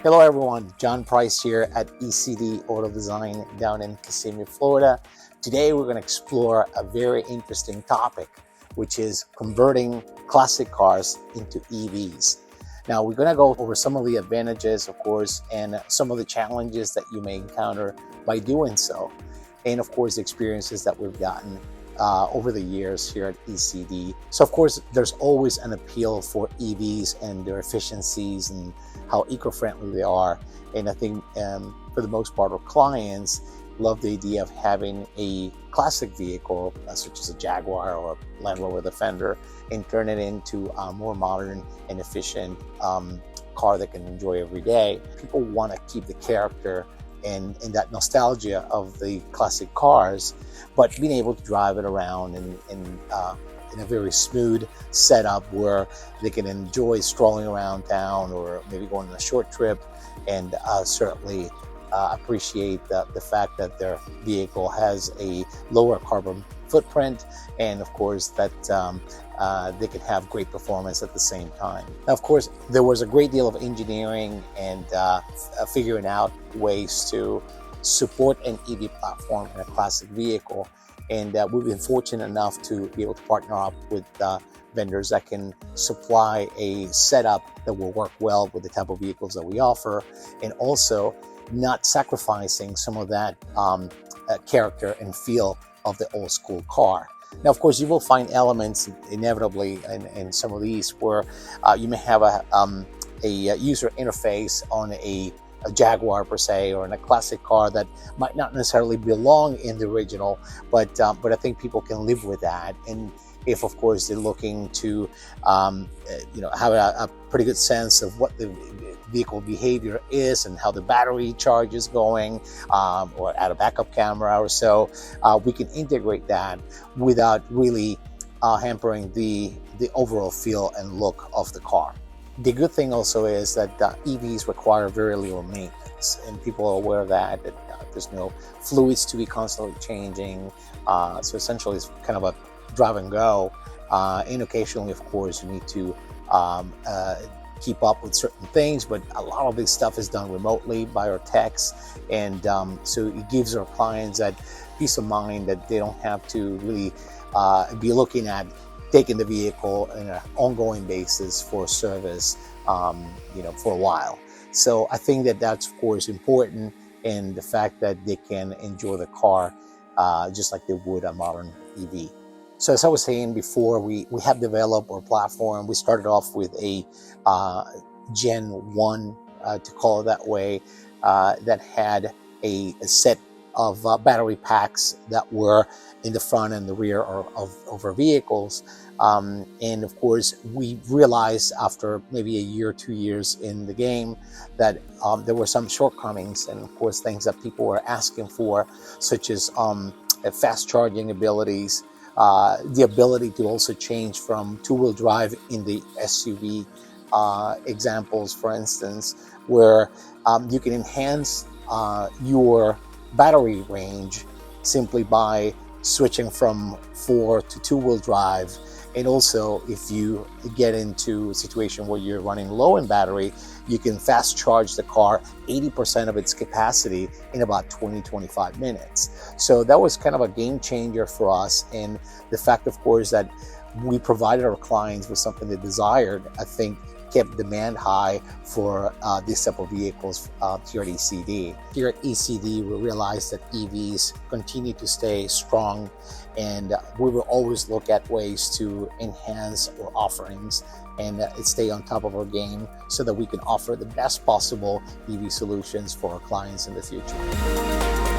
Hello everyone, John Price here at E.C.D Automotive Design down in Kissimmee, Florida. Today we're going to explore a very interesting topic, which is converting classic cars into EVs. Now we're going to go over some of the advantages, of course, and some of the challenges that you may encounter by doing so. And of course, the experiences that we've gotten over the years here at E.C.D. So of course, there's always an appeal for EVs and their efficiencies and how eco-friendly they are. And I think for the most part, our clients love the idea of having a classic vehicle, such as a Jaguar or a Land Rover Defender, and turn it into a more modern and efficient car they can enjoy every day. People want to keep the character and that nostalgia of the classic cars, but being able to drive it around in a very smooth setup where they can enjoy strolling around town or maybe going on a short trip, and certainly appreciate the fact that their vehicle has a lower carbon footprint, and of course that they can have great performance at the same time. Now, of course, there was a great deal of engineering and figuring out ways to support an EV platform in a classic vehicle, and we've been fortunate enough to be able to partner up with vendors that can supply a setup that will work well with the type of vehicles that we offer, and also not sacrificing some of that character and feel of the old school car. Now, of course, you will find elements inevitably in some of these where you may have a user interface on a Jaguar per se, or in a classic car that might not necessarily belong in the original, but I think people can live with that. And if, of course, they're looking to have a pretty good sense of what the vehicle behavior is and how the battery charge is going, or add a backup camera or so, we can integrate that without really hampering the overall feel and look of the car. The good thing also is that EVs require very little maintenance, and people are aware of that there's no fluids to be constantly changing. So essentially it's kind of a drive and go, and occasionally, of course, you need to keep up with certain things, but a lot of this stuff is done remotely by our techs, and so it gives our clients that peace of mind that they don't have to really be looking at taking the vehicle on an ongoing basis for service, for a while. So I think that that's, of course, important, and the fact that they can enjoy the car just like they would a modern EV. So as I was saying before, we have developed our platform. We started off with a Gen 1, to call it that way, that had a set of battery packs that were in the front and the rear of our vehicles. And of course, we realized after maybe a year, 2 years in the game that there were some shortcomings, and of course things that people were asking for, such as fast charging abilities, the ability to also change from two-wheel drive in the SUV examples, for instance, where you can enhance your battery range simply by switching from 4 to two-wheel drive. And also, if you get into a situation where you're running low in battery, you can fast charge the car 80% of its capacity in about 20-25 minutes. So that was kind of a game changer for us. And the fact, of course, that we provided our clients with something they desired, I think kept demand high for these type of vehicles here at E.C.D. Here at E.C.D, we realized that EVs continue to stay strong, and we will always look at ways to enhance our offerings and stay on top of our game so that we can offer the best possible EV solutions for our clients in the future.